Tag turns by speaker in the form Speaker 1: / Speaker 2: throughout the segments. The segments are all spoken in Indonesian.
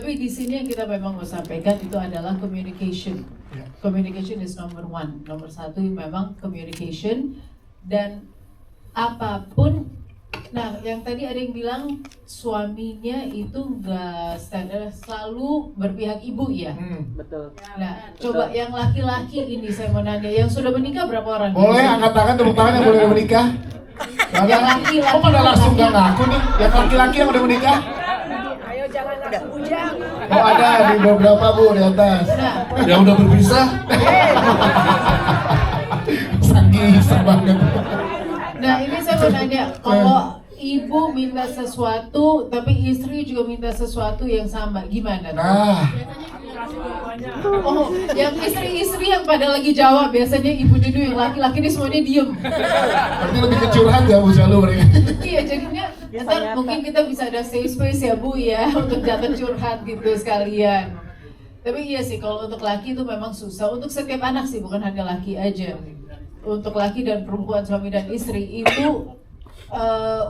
Speaker 1: Tapi di sini yang kita memang mau sampaikan itu adalah communication. Communication is number one. Nomor satu memang communication. Dan apapun, nah yang tadi ada yang bilang suaminya itu nggak standar, selalu berpihak ibu ya.
Speaker 2: Betul.
Speaker 1: Nah, coba yang laki-laki ini saya mau nanya, yang sudah menikah berapa orang?
Speaker 3: Boleh angkat tangan, tepuk tangan yang boleh menikah.
Speaker 1: Yang laki-laki.
Speaker 3: Kok pada langsung gak ngaku nih? Yang laki-laki yang udah menikah?
Speaker 4: Ayo jangan langsung bujang.
Speaker 3: Oh ada di beberapa bu di atas.
Speaker 1: Nah,
Speaker 3: Yang udah berpisah? Sanggih banget.
Speaker 1: nah ini saya mau nanya, kalau ibu minta sesuatu, tapi istri juga minta sesuatu yang sama, gimana?
Speaker 3: Nah,
Speaker 1: Oh, yang istri-istri yang pada lagi jawab, biasanya ibu dulu, yang laki-laki ini semuanya diem.
Speaker 3: berarti lebih kecurhat ya bu selalu mereka.
Speaker 1: Iya, jadinya ntar mungkin kita bisa ada safe space ya bu ya, untuk jatuh curhat gitu sekalian. Tapi iya sih, kalau untuk laki itu memang susah, untuk setiap anak sih, bukan hanya laki aja. Untuk laki dan perempuan, suami dan istri itu,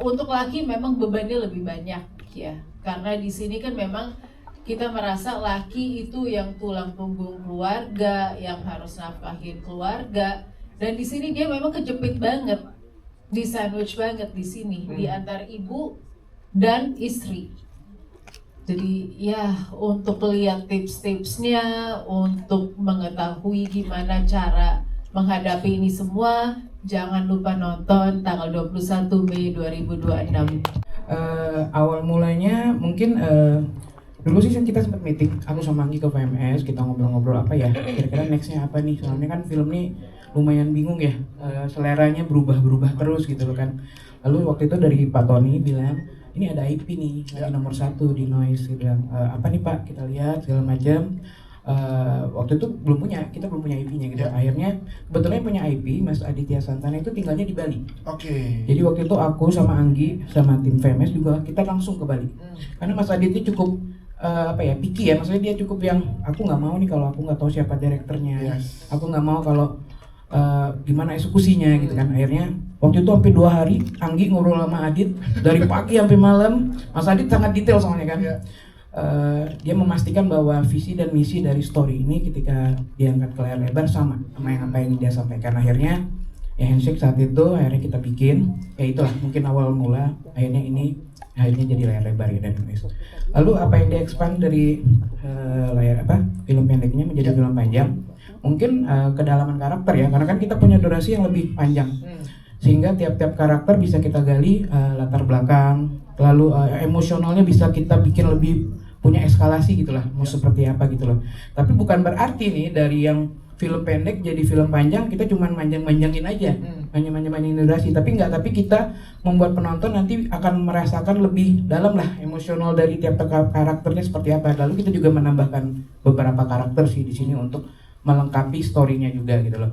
Speaker 1: untuk laki memang bebannya lebih banyak ya. Karena di sini kan memang kita merasa laki itu yang tulang punggung keluarga, yang harus nafkahin keluarga, dan di sini dia memang kejepit banget, di sandwich banget di sini, di antara ibu dan istri. Jadi ya untuk lihat tips-tipsnya, untuk mengetahui gimana cara menghadapi ini semua, jangan lupa nonton tanggal 21 Mei 2026.
Speaker 2: Awal mulanya mungkin dulu sih kita sempat meeting, aku sama Anggi ke VMS, kita ngobrol-ngobrol apa ya, kira-kira nextnya apa nih, soalnya kan film nih lumayan bingung ya, seleranya berubah-berubah terus gitu loh kan. Lalu waktu itu dari Pak Tony bilang, ini ada IP nih, lagi nomor 1 di Noise, dia bilang, apa nih Pak, kita lihat segala macam. Waktu itu kita belum punya IP-nya gitu. Akhirnya kebetulan punya IP, Mas Aditya Santana itu tinggalnya di Bali.
Speaker 3: Oke.
Speaker 2: Jadi waktu itu aku sama Anggi sama tim VMS juga kita langsung ke Bali. Karena Mas Aditya cukup picky ya, maksudnya dia cukup yang aku nggak mau nih kalau aku nggak tahu siapa direkturnya, aku nggak mau kalau gimana eksekusinya gitu kan. Akhirnya waktu itu sampai 2 hari Anggi ngobrol sama Adit dari pagi sampai malam. Mas Adit sangat detail soalnya kan. Dia memastikan bahwa visi dan misi dari story ini ketika diangkat ke layar lebar sama yang apa yang dia sampaikan. Akhirnya ya handshake saat itu, akhirnya kita bikin, ya itulah mungkin awal mula akhirnya jadi layar lebar ya dan Noise. Lalu apa yang diekspand dari film pendeknya menjadi film panjang, mungkin kedalaman karakter ya, karena kan kita punya durasi yang lebih panjang, sehingga tiap-tiap karakter bisa kita gali latar belakang, lalu emosionalnya bisa kita bikin lebih punya eskalasi gitulah, mau seperti apa gitu loh. Tapi bukan berarti nih dari yang film pendek jadi film panjang kita cuma manjang-manjangin aja, manjang-manjangin durasi, tapi kita membuat penonton nanti akan merasakan lebih dalam lah emosional dari tiap karakternya seperti apa. Lalu kita juga menambahkan beberapa karakter sih di sini untuk melengkapi story-nya juga gitu loh,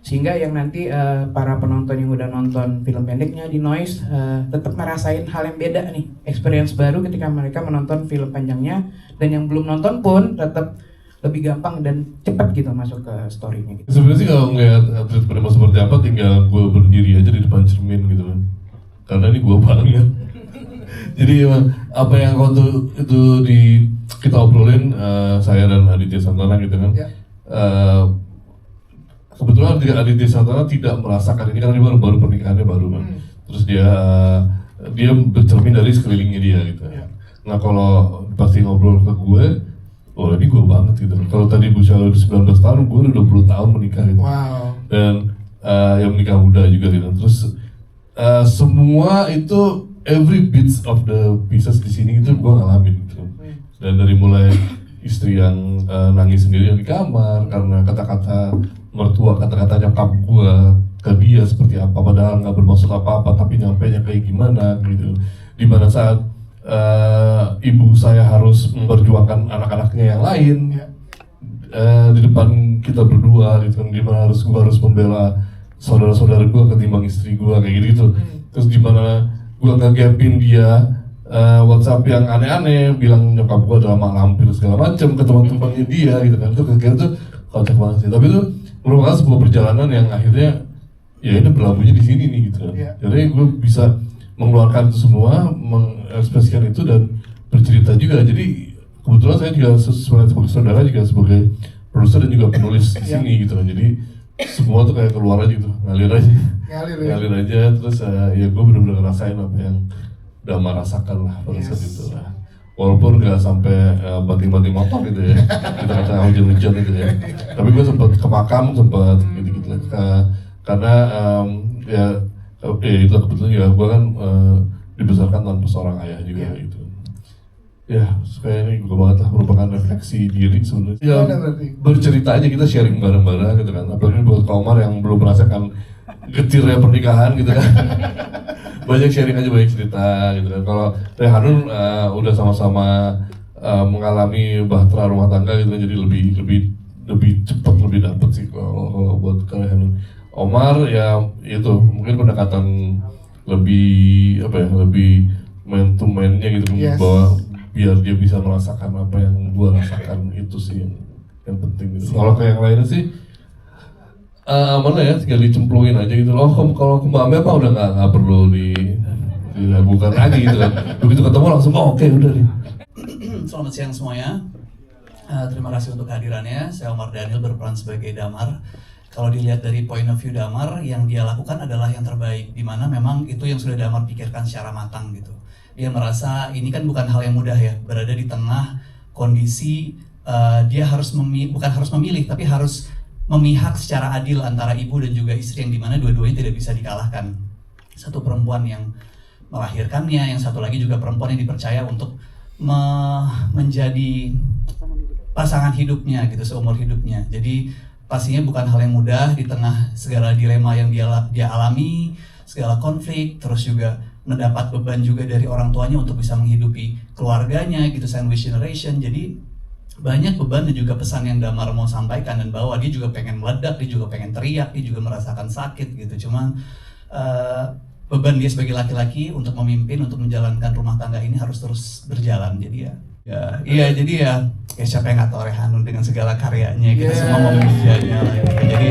Speaker 2: sehingga yang nanti para penonton yang udah nonton film pendeknya di Noise tetap ngerasain hal yang beda nih, experience baru ketika mereka menonton film panjangnya, dan yang belum nonton pun tetap lebih gampang dan cepat gitu masuk ke story-nya gitu.
Speaker 5: Sebenarnya sih kalau ngeliat atlet prima seperti apa, tinggal gue berdiri aja di depan cermin gitu kan, karena ini gue banget. Jadi apa yang waktu itu kita obrolin, saya dan Aditya Santana gitu kan, kebetulan Aditya Santana tidak merasakan ini karena dia baru pernikahannya baru kan, terus dia bercermin dari sekelilingnya dia gitu. Nah kalau pasti ngobrol ke gue, oh ini gue banget gitu. Kalau tadi Bu Syah udah 19 tahun, gue udah 20 tahun menikah gitu.
Speaker 3: Wow.
Speaker 5: Dan yang menikah muda juga gitu. Terus semua itu every bits of the pieces di sini itu gue ngalamin gitu. Dan dari mulai istri yang nangis sendiri di kamar karena kata-kata mertua, kata-kata nyokap gue ke dia seperti apa, padahal nggak bermaksud apa-apa, tapi nyampainya kayak gimana gitu. Dimana saat ibu saya harus memperjuangkan anak-anaknya yang lain di depan kita berdua gitu, dimana gue harus membela saudara-saudara gue ketimbang istri gue kayak gitu. Terus dimana gue ngegapin dia WhatsApp yang aneh-aneh, bilang nyokap gue adalah mak lampir segala macam ke teman-temannya dia gitu kan, itu kira-kira tuh kocak banget sih. Tapi itu merupakan sebuah perjalanan yang akhirnya ya ini berlabuhnya di sini nih gitu. Jadi gue bisa mengeluarkan itu semua, mengekspresikan itu dan bercerita juga. Jadi kebetulan saya juga sebagai saudara juga sebagai produser dan juga penulis di sini gitu kan. Jadi semua tuh kayak keluar aja gitu, ngalir aja. Ngalir aja, terus ya gue bener-bener ngerasain apa yang Damar rasakan lah pada saat itu lah. Walaupun nggak sampai banting-banting motor gitu ya, kita kata hujan-hujan gitu ya. Tapi gue sempet ke makam, sempet gitu-gitu lah. Karena ya itu kebetulan juga gue kan dibesarkan tanpa seorang ayah juga gitu. Ya, kayak ini gue banget lah, merupakan refleksi diri sebenarnya. Ya, bercerita aja, kita sharing bareng-bareng gitu kan. Apalagi buat Omar yang belum merasakan getirnya pernikahan gitu kan. Banyak sharing aja, banyak cerita gitu kan. Kalau Rehanun udah sama-sama mengalami bahtera rumah tangga gitu kan, jadi lebih cepat, lebih dapet sih kalau buat Rehanun. Omar ya itu mungkin pendekatan lebih apa ya, lebih man to man-nya gitu, bahwa biar dia bisa merasakan apa yang gua rasakan, itu sih yang penting gitu. Kalau ke yang lainnya sih mana ya, tinggal dicemplungin aja gitu loh. Kalau ke Mbak Ame apa udah nggak perlu dilakukan lagi gitu kan. Begitu ketemu langsung oke, udah deh.
Speaker 6: Selamat siang semuanya. Terima kasih untuk kehadirannya. Saya Omar Daniel, berperan sebagai Damar. Kalau dilihat dari point of view Damar, yang dia lakukan adalah yang terbaik, di mana memang itu yang sudah Damar pikirkan secara matang gitu. Dia merasa ini kan bukan hal yang mudah ya, berada di tengah kondisi dia harus bukan harus memilih, tapi harus memihak secara adil antara ibu dan juga istri, yang dimana dua-duanya tidak bisa dikalahkan. Satu perempuan yang melahirkannya, yang satu lagi juga perempuan yang dipercaya untuk menjadi pasangan hidupnya gitu, seumur hidupnya. Jadi pastinya bukan hal yang mudah di tengah segala dilema yang dia alami, segala konflik, terus juga mendapat beban juga dari orang tuanya untuk bisa menghidupi keluarganya gitu, sandwich generation. Jadi banyak beban dan juga pesan yang Damar mau sampaikan, dan bahwa dia juga pengen meledak, dia juga pengen teriak, dia juga merasakan sakit gitu. Cuman beban dia sebagai laki-laki untuk memimpin, untuk menjalankan rumah tangga ini harus terus berjalan. Jadi jadi siapa yang nggak tahu Rehanun dengan segala karyanya, kita semua memujanya gitu. Jadi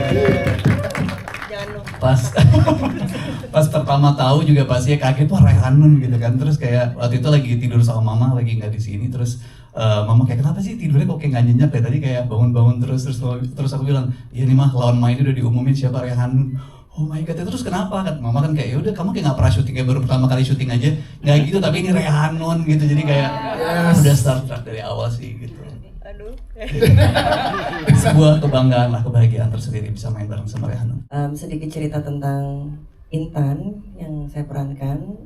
Speaker 6: pas pertama tahu juga pasti kaget, wah Rehanun gitu kan. Terus kayak waktu itu lagi tidur sama mama, lagi nggak di sini, terus mama kayak kenapa sih tidurnya kok kayak nggak nyenyak ya, tadi kayak bangun-bangun terus aku bilang, iya nih mah lawan mainnya udah diumumin siapa Rehanun. Oh my god, terus kenapa kan mama kan kayak, ya udah kamu kayak nggak pernah syuting, kayak baru pertama kali syuting aja nggak gitu, tapi ini Rehanun gitu. Jadi kayak udah start dari awal sih gitu. Sebuah kebanggaan lah, kebahagiaan tersendiri bisa main bareng sama Rehanun.
Speaker 7: Sedikit cerita tentang Intan yang saya perankan.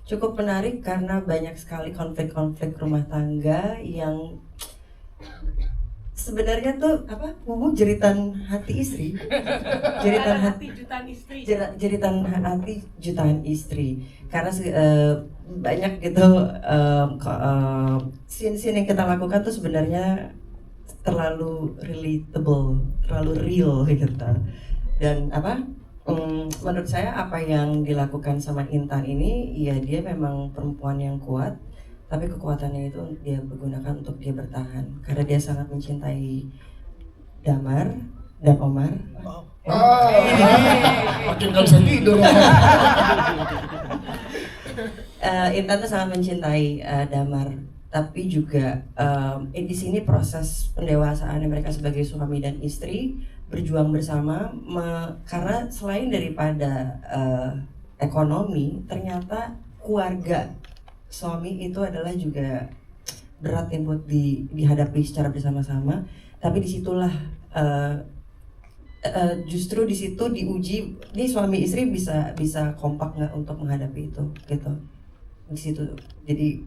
Speaker 7: Cukup menarik karena banyak sekali konflik-konflik rumah tangga yang sebenarnya tuh jeritan hati istri, jeritan hati jutaan istri. Karena banyak gitu scene-scene yang kita lakukan tuh sebenarnya terlalu relatable, terlalu real gitu. Dan menurut saya apa yang dilakukan sama Intan ini, ya dia memang perempuan yang kuat, tapi kekuatannya itu dia pergunakan untuk dia bertahan karena dia sangat mencintai Damar dan Omar.
Speaker 3: Makin gak bisa tidur.
Speaker 7: Intan tuh sangat mencintai Damar, tapi juga di sini proses pendewasaan mereka sebagai suami dan istri berjuang bersama, karena selain daripada ekonomi, ternyata keluarga suami itu adalah juga berat yang buat dihadapi secara bersama-sama. Tapi disitulah justru di situ diuji, nih suami istri bisa kompak nggak untuk menghadapi itu gitu. Di situ jadi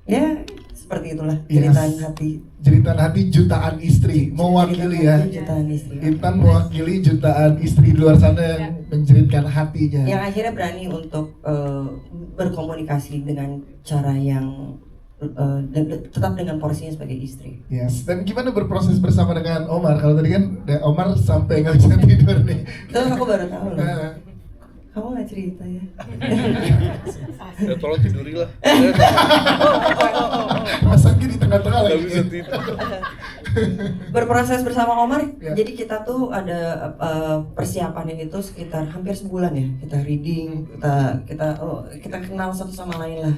Speaker 7: ya seperti itulah
Speaker 3: jeritan hati jutaan istri, mewakili ya.
Speaker 7: Jutaan istri.
Speaker 3: Intan mewakili jutaan istri di luar sana yang menjeritkan hatinya.
Speaker 7: Yang akhirnya berani untuk berkomunikasi dengan cara yang tetap dengan porsinya sebagai istri.
Speaker 3: Yes. Dan gimana berproses bersama dengan Omar? Kalau tadi kan Omar sampai nggak bisa tidur nih.
Speaker 7: Itu aku baru tahu loh. Kamu nggak cerita ya?
Speaker 5: Ya tolong tidurilah.
Speaker 3: Masaknya di tengah-tengah lagi.
Speaker 5: Nggak bisa tidur.
Speaker 7: Berproses bersama Omar,
Speaker 3: Ya.
Speaker 7: jadi kita tuh ada persiapannya itu sekitar hampir sebulan ya. Kita reading, kita kenal satu sama lain lah.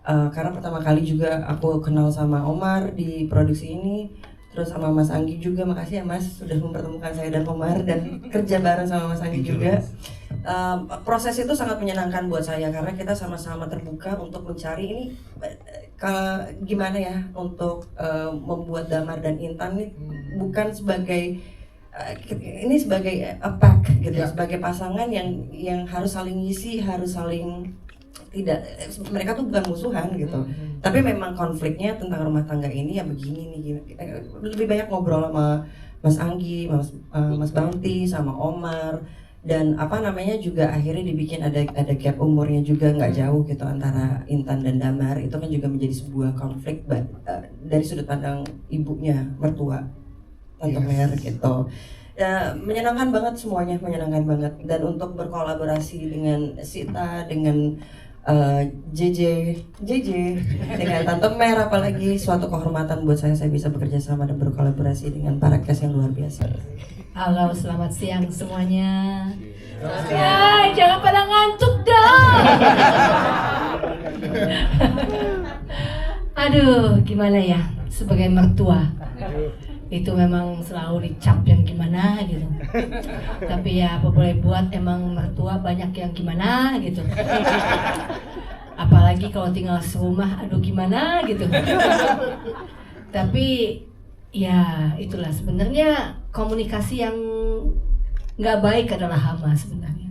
Speaker 7: karena pertama kali juga aku kenal sama Omar di produksi ini, terus sama Mas Anggi juga. Makasih ya Mas sudah mempertemukan saya dan Omar dan kerja bareng sama Mas Anggi juga. Proses itu sangat menyenangkan buat saya karena kita sama-sama terbuka untuk mencari ini gimana ya untuk membuat Damar dan Intan ini bukan sebagai ini sebagai pack gitu, sebagai pasangan yang harus saling ngisi, harus saling tidak, mereka tuh bukan musuhan gitu, tapi memang konfliknya tentang rumah tangga ini ya begini nih. Lebih banyak ngobrol sama Mas Anggi, Mas Bounty, sama Omar, dan juga akhirnya dibikin ada gap umurnya juga nggak jauh gitu antara Intan dan Damar. Itu kan juga menjadi sebuah konflik dari sudut pandang ibunya, mertua Tante Mer gitu. Menyenangkan banget, semuanya menyenangkan banget. Dan untuk berkolaborasi dengan Sita, dengan JJ dengan Tante Mer, apalagi suatu kehormatan buat saya bisa bekerja sama dan berkolaborasi dengan para cast yang luar biasa.
Speaker 4: Halo, selamat siang semuanya. Ya, jangan pada ngantuk dong. Aduh, gimana ya, sebagai mertua itu memang selalu dicap yang gimana gitu. Tapi ya apa boleh buat, emang mertua banyak yang gimana gitu. Apalagi kalau tinggal serumah, aduh gimana gitu. Tapi ya itulah sebenarnya komunikasi yang nggak baik adalah hama sebenarnya.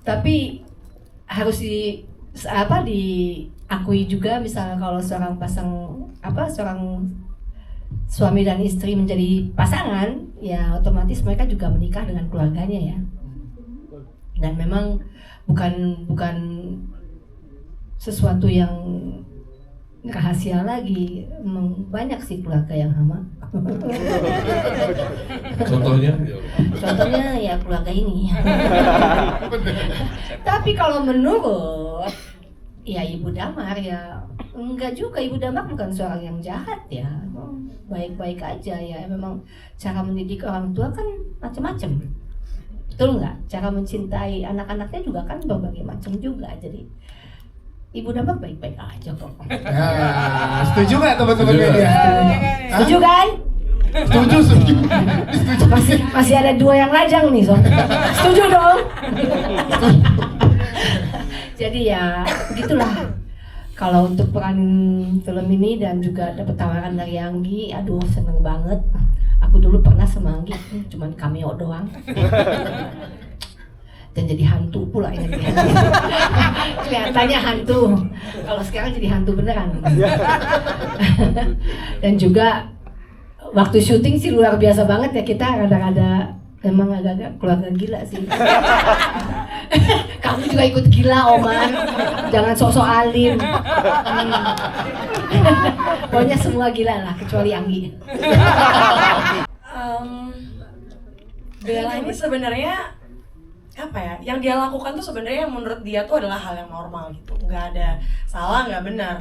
Speaker 4: Tapi harus diakui juga, misalnya kalau seorang suami dan istri menjadi pasangan, ya otomatis mereka juga menikah dengan keluarganya ya. Dan memang bukan sesuatu yang rahasia lagi, banyak sih keluarga yang hama. Contohnya ya keluarga ini. Tapi kalau menurut ya Ibu Damar ya enggak juga, Ibu Damar bukan seorang yang jahat ya, baik-baik aja ya. Memang cara mendidik orang tua kan macam-macam, betul nggak? Cara mencintai anak-anaknya juga kan berbagai macam juga. Jadi Ibu Damar baik-baik aja kok.
Speaker 3: Ya, setuju nggak teman-teman media?
Speaker 4: Setuju kan?
Speaker 3: Setuju.
Speaker 4: Masih ada 2 yang lajang nih, Sob. Setuju dong. Jadi ya gitulah. Kalau untuk peran film ini dan juga dapat tawaran dari Anggi, aduh seneng banget. Aku dulu pernah sama Anggi, cuman cameo doang. Dan jadi hantu pula ini. Kelihatannya hantu. Kalau sekarang jadi hantu beneran. Dan juga waktu syuting sih luar biasa banget ya, kita rada-rada emang agak-agak keluarga gila sih. Kamu juga ikut gila, Omar. Jangan sok-sok alim. Pokoknya semua gila lah, kecuali Anggi.
Speaker 8: Bella ini sebenarnya apa ya? Yang dia lakukan tuh sebenarnya menurut dia tuh adalah hal yang normal gitu. Nggak ada salah, nggak benar.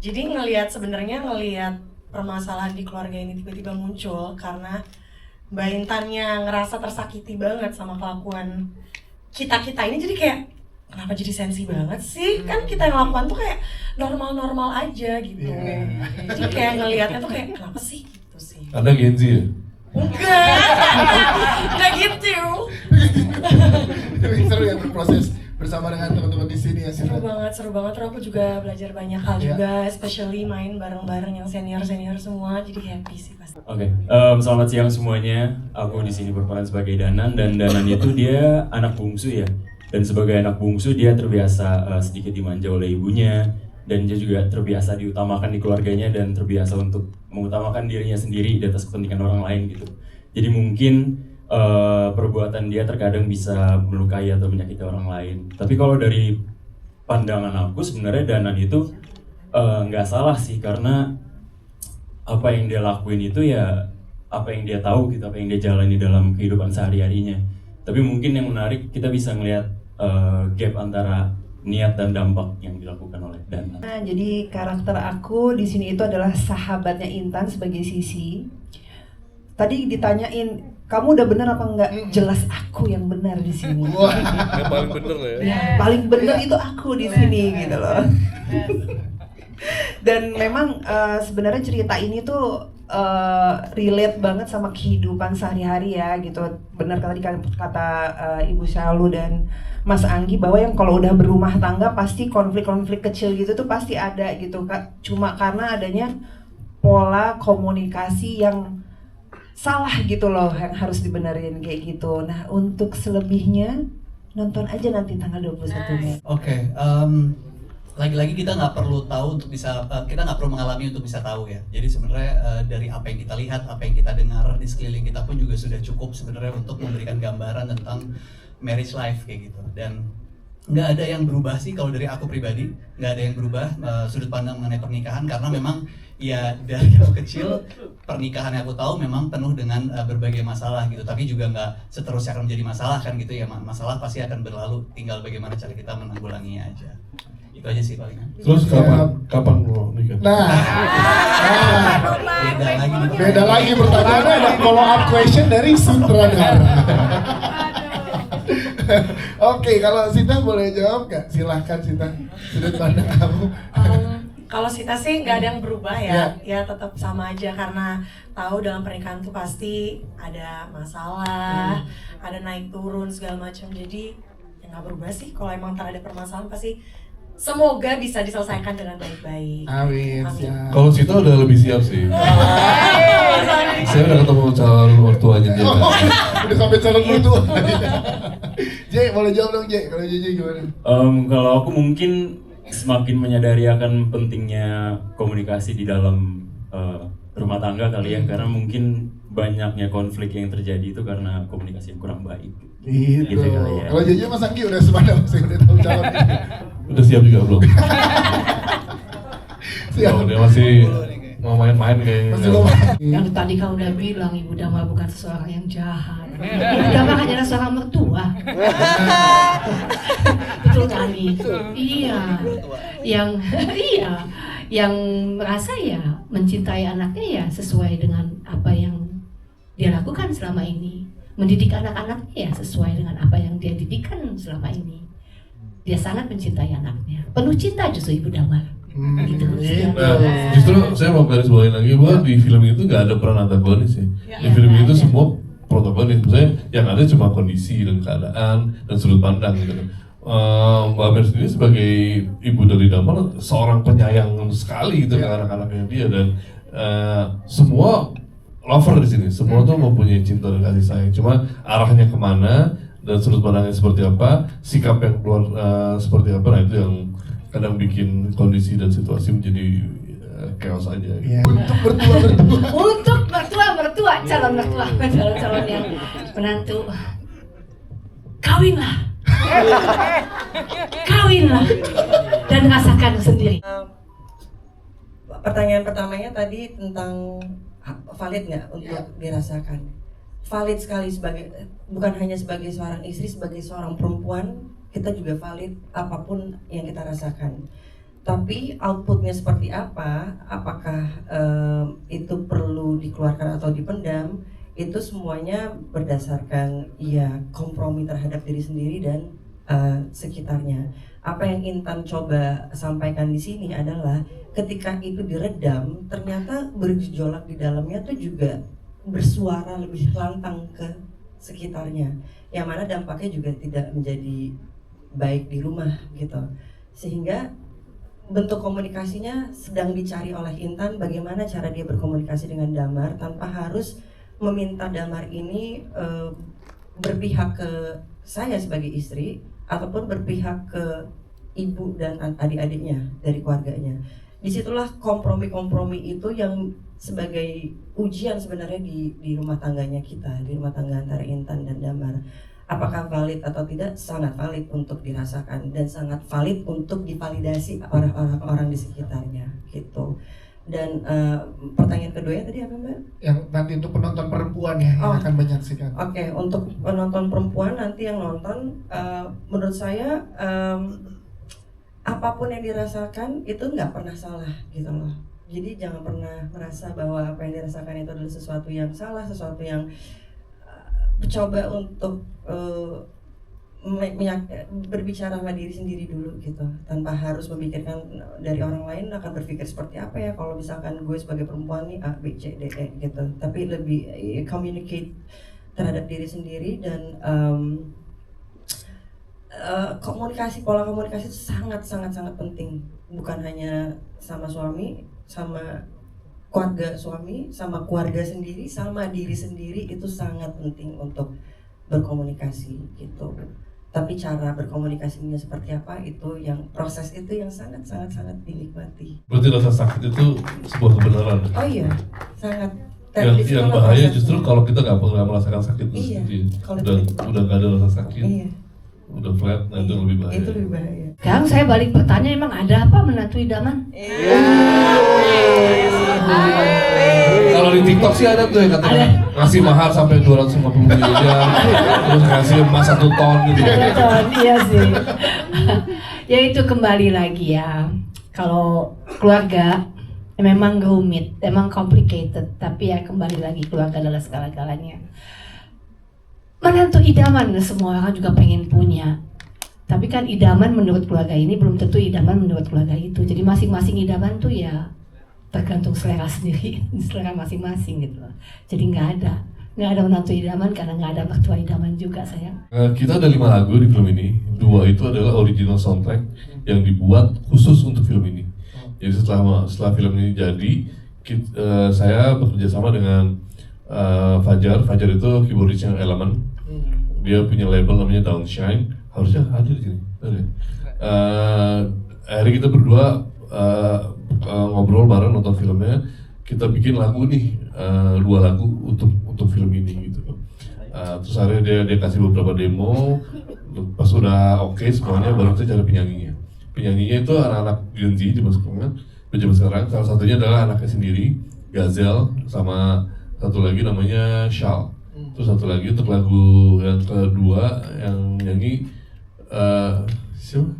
Speaker 8: Jadi ngelihat permasalahan di keluarga ini tiba-tiba muncul karena Mbak Intannya ngerasa tersakiti banget sama kelakuan kita ini, jadi kayak kenapa jadi sensi banget sih? Kan kita yang lakukan tuh kayak normal-normal aja gitu. Jadi kayak ngelihatnya tuh kayak kenapa sih gitu sih.
Speaker 5: Anda Gen Z ya?
Speaker 8: Enggak gitu.
Speaker 3: Seru ya berproses bersama dengan teman-teman di sini ya.
Speaker 8: Seru banget. Terus aku juga belajar banyak hal juga, especially main bareng-bareng yang senior semua, jadi happy sih pasti.
Speaker 9: Oke, selamat siang semuanya. Aku di sini berperan sebagai Danan, dan Danan itu dia anak bungsu ya. Dan sebagai anak bungsu dia terbiasa sedikit dimanja oleh ibunya, dan dia juga terbiasa diutamakan di keluarganya dan terbiasa untuk mengutamakan dirinya sendiri di atas kepentingan orang lain gitu. Jadi mungkin perbuatan dia terkadang bisa melukai atau menyakiti orang lain. Tapi kalau dari pandangan aku sebenarnya Danan itu nggak salah sih, karena apa yang dia lakuin itu ya apa yang dia tahu gitu, apa yang dia jalani dalam kehidupan sehari-harinya. Tapi mungkin yang menarik kita bisa ngelihat gap antara niat dan dampak yang dilakukan oleh Danan.
Speaker 10: Nah, jadi karakter aku di sini itu adalah sahabatnya Intan sebagai Sisi. Tadi ditanyain kamu udah bener apa enggak? Jelas aku yang benar di sini.
Speaker 5: Yang paling bener lah ya.
Speaker 10: Paling bener itu aku di sini gitu loh. Dan memang sebenarnya cerita ini tuh relate banget sama kehidupan sehari-hari ya gitu. Benar tadi kata Ibu Syalu dan Mas Anggi bahwa yang kalau udah berumah tangga pasti konflik-konflik kecil gitu tuh pasti ada gitu Kak. Cuma karena adanya pola komunikasi yang salah gitu loh yang harus dibenerin kayak gitu. Nah, untuk selebihnya nonton aja nanti tanggal 21 Mei.
Speaker 6: Oke, lagi-lagi kita nggak perlu tahu untuk bisa, kita nggak perlu mengalami untuk bisa tahu ya. Jadi sebenarnya dari apa yang kita lihat, apa yang kita dengar di sekeliling kita pun juga sudah cukup sebenarnya untuk memberikan gambaran tentang marriage life kayak gitu. Dan nggak ada yang berubah sih kalau dari aku pribadi, nggak ada yang berubah sudut pandang mengenai pernikahan, karena memang ya dari aku kecil pernikahan yang aku tahu memang penuh dengan berbagai masalah gitu, tapi juga nggak seterusnya akan menjadi masalah kan gitu ya. Masalah pasti akan berlalu, tinggal bagaimana cara kita menanggulanginya aja. Itu aja sih paling.
Speaker 5: Terus kapan mau nikah?
Speaker 3: Beda lagi pertanyaannya, ada follow up question dari sutradara. Oke, kalau Sita boleh jawab nggak? Silahkan Sita, sudut pandang kamu.
Speaker 8: Kalau Sita sih nggak ada yang berubah ya, ya tetap sama aja karena tahu dalam pernikahan tuh pasti ada masalah, ada naik turun segala macam. Jadi ya nggak berubah sih. Kalau emang tak ada permasalahan pasti semoga bisa diselesaikan dengan baik-baik.
Speaker 3: Amin.
Speaker 5: Kalau Sita udah lebih siap sih. Saya udah ketemu calon mertuanya dia.
Speaker 3: Udah sampai calon mertua. J, boleh jawab dong J. Kalau J gimana?
Speaker 9: Kalau aku mungkin semakin menyadari akan pentingnya komunikasi di dalam rumah tangga kali ya, karena mungkin banyaknya konflik yang terjadi itu karena komunikasi yang kurang baik.
Speaker 3: Gitu
Speaker 9: kali ya.
Speaker 3: Kalau JJ Mas Anggi udah semadam sih, udah tahu calon.
Speaker 5: Udah siap juga belum?
Speaker 3: Siap.
Speaker 5: Oh, dia masih mau main-main kayaknya.
Speaker 4: Yang tadi kau udah bilang Ibu Damar bukan seseorang yang jahat. Ibu Damar adalah seorang mertua. Betul kali. Iya. Yang merasa ya mencintai anaknya ya sesuai dengan apa yang dia lakukan selama ini. Mendidik anak-anaknya ya sesuai dengan apa yang dia didikkan selama ini. Dia sangat mencintai anaknya. Penuh cinta justru Ibu Damar. Gitu.
Speaker 5: Nah, justru saya mau garis bawahin lagi bahwa di film itu nggak ada peran antagonis ya. Di film itu semua protagonis. Maksudnya yang ada cuma kondisi dan keadaan dan sudut pandang gitu. Mbak Mer sendiri sebagai ibu dari Damar seorang penyayang sekali gitu ke anak-anaknya dia, dan semua lover di sini, semua tuh mempunyai cinta dan kasih sayang. Cuma arahnya kemana dan sudut pandangnya seperti apa, sikap yang keluar seperti apa, nah itu yang kadang bikin kondisi dan situasi menjadi chaos aja gitu.
Speaker 4: Untuk mertua, calon yang menantu, kawinlah dan rasakan sendiri.
Speaker 7: Pertanyaan pertamanya tadi tentang valid nggak untuk dirasakan? Valid sekali, sebagai bukan hanya sebagai seorang istri, sebagai seorang perempuan kita juga valid apapun yang kita rasakan. Tapi outputnya seperti apa, apakah itu perlu dikeluarkan atau dipendam, itu semuanya berdasarkan ya kompromi terhadap diri sendiri dan sekitarnya. Apa yang Intan coba sampaikan di sini adalah ketika itu diredam, ternyata bergejolak di dalamnya tuh juga bersuara lebih lantang ke sekitarnya, yang mana dampaknya juga tidak menjadi baik di rumah gitu. Sehingga bentuk komunikasinya sedang dicari oleh Intan, bagaimana cara dia berkomunikasi dengan Damar tanpa harus meminta Damar ini berpihak ke saya sebagai istri ataupun berpihak ke ibu dan adik-adiknya dari keluarganya. Disitulah kompromi-kompromi itu yang sebagai ujian sebenarnya di rumah tangganya kita, di rumah tangga antara Intan dan Damar. Apakah valid atau tidak? Sangat valid untuk dirasakan dan sangat valid untuk divalidasi orang-orang di sekitarnya gitu. Dan pertanyaan keduanya tadi apa Mbak?
Speaker 3: Yang nanti untuk penonton perempuan ya yang akan menyaksikan.
Speaker 7: Oke, untuk penonton perempuan nanti yang nonton, menurut saya apapun yang dirasakan itu nggak pernah salah gitu loh. Jadi jangan pernah merasa bahwa apa yang dirasakan itu adalah sesuatu yang salah, sesuatu yang coba untuk berbicara sama diri sendiri dulu gitu, tanpa harus memikirkan dari orang lain akan berpikir seperti apa ya kalau misalkan gue sebagai perempuan nih A, B, C, D, E gitu, tapi lebih communicate terhadap diri sendiri. Dan pola komunikasi itu sangat penting, bukan hanya sama suami, sama keluarga suami, sama keluarga sendiri, sama diri sendiri, itu sangat penting untuk berkomunikasi gitu. Tapi cara berkomunikasinya seperti apa, itu yang proses itu yang sangat dinikmati.
Speaker 5: Berarti rasa sakit itu sebuah kebenaran.
Speaker 7: Oh iya, sangat.
Speaker 5: Yang bahaya justru kalau kita nggak merasakan sakit itu sendiri. Udah nggak ada rasa sakit.
Speaker 7: Iya.
Speaker 5: Udah flat, nah itu lebih bahaya.
Speaker 7: Itu lebih bahaya.
Speaker 4: Sekarang saya balik bertanya, emang ada apa menantu idaman?
Speaker 5: Kalau di TikTok sih ada tuh yang katanya ngasih mahar sampai 250 miliar, terus ngasih emas 1 ton gitu.
Speaker 4: Iya sih. Ya itu kembali lagi ya. Kalau keluarga memang rumit, memang complicated, tapi ya kembali lagi keluarga adalah segala-galanya. Menantu idaman semua orang juga pengen punya. Tapi kan idaman menurut keluarga ini belum tentu idaman menurut keluarga itu. Jadi masing-masing idaman tuh ya tergantung selera sendiri, selera masing-masing gitu. Jadi nggak ada menantu idaman karena nggak ada mertua idaman juga, sayang.
Speaker 5: Kita ada 5 lagu di film ini. 2 itu adalah original soundtrack yang dibuat khusus untuk film ini. Jadi setelah film ini jadi, saya bekerja sama dengan Fajar itu keyboardisnya Element. Dia punya label namanya Downshine, harusnya ada di sini. Akhirnya kita berdua ngobrol bareng nonton filmnya, kita bikin lagu nih, 2 lagu untuk film ini gitu. Terus akhirnya dia kasih beberapa demo, pas udah oke semuanya baru kita cari penyanyinya. Penyanyinya itu anak-anak Gen Z zaman sekarang. Salah satunya adalah anaknya sendiri, Gazel, sama satu lagi namanya Shal. Terus satu lagi untuk lagu yang kedua yang nyanyi siapa?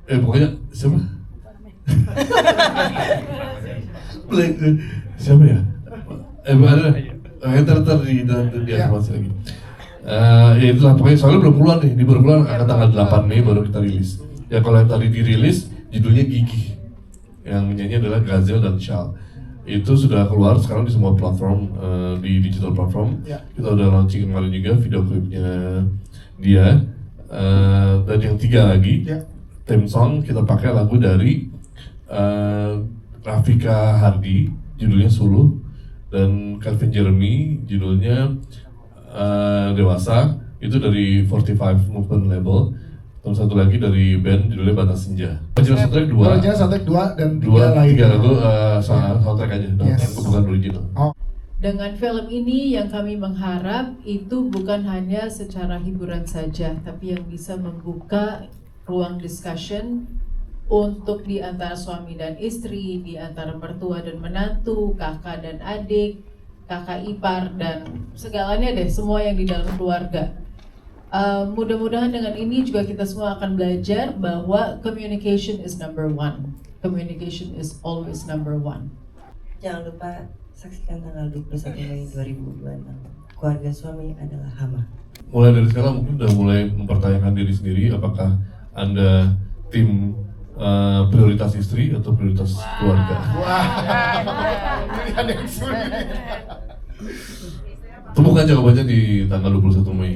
Speaker 5: Pokoknya siapa? Siapa ya? Ada ntar di animasi lagi. Ya itulah pokoknya, soalnya belum keluar nih, ini baru keluar akan tanggal 8 Mei baru kita rilis. Ya kalau yang tadi dirilis judulnya Gigi, yang menyanyi adalah Gazel dan Shal. Itu sudah keluar sekarang di semua platform, di digital platform. Kita udah launching kemarin juga video klipnya dia. Dan yang 3 lagi, theme song kita pakai lagu dari Rafika Hardy, judulnya Suluh, dan Calvin Jeremy, judulnya Dewasa, itu dari 45 Movement label. Terus satu lagi dari band judulnya Batas Senja. Original soundtrack 2.
Speaker 3: Original soundtrack 2 dan 3 lain.
Speaker 5: 3 lagu soundtrack aja, bukan original.
Speaker 1: Dengan film ini yang kami mengharap itu bukan hanya secara hiburan saja, tapi yang bisa membuka ruang discussion untuk di antara suami dan istri, di antara mertua dan menantu, kakak dan adik, kakak ipar, dan segalanya deh, semua yang di dalam keluarga. Mudah-mudahan dengan ini juga kita semua akan belajar bahwa communication is number 1. Communication is always number 1.
Speaker 7: Jangan lupa saksikan tanggal 21 Mei 2026. Keluarga suami adalah hama.
Speaker 5: Mulai dari sekarang mungkin udah mulai mempertanyakan diri sendiri, apakah Anda tim prioritas istri atau prioritas keluarga?
Speaker 3: Pilihan yang sulit.
Speaker 5: Temukan jawabannya di tanggal 21 Mei.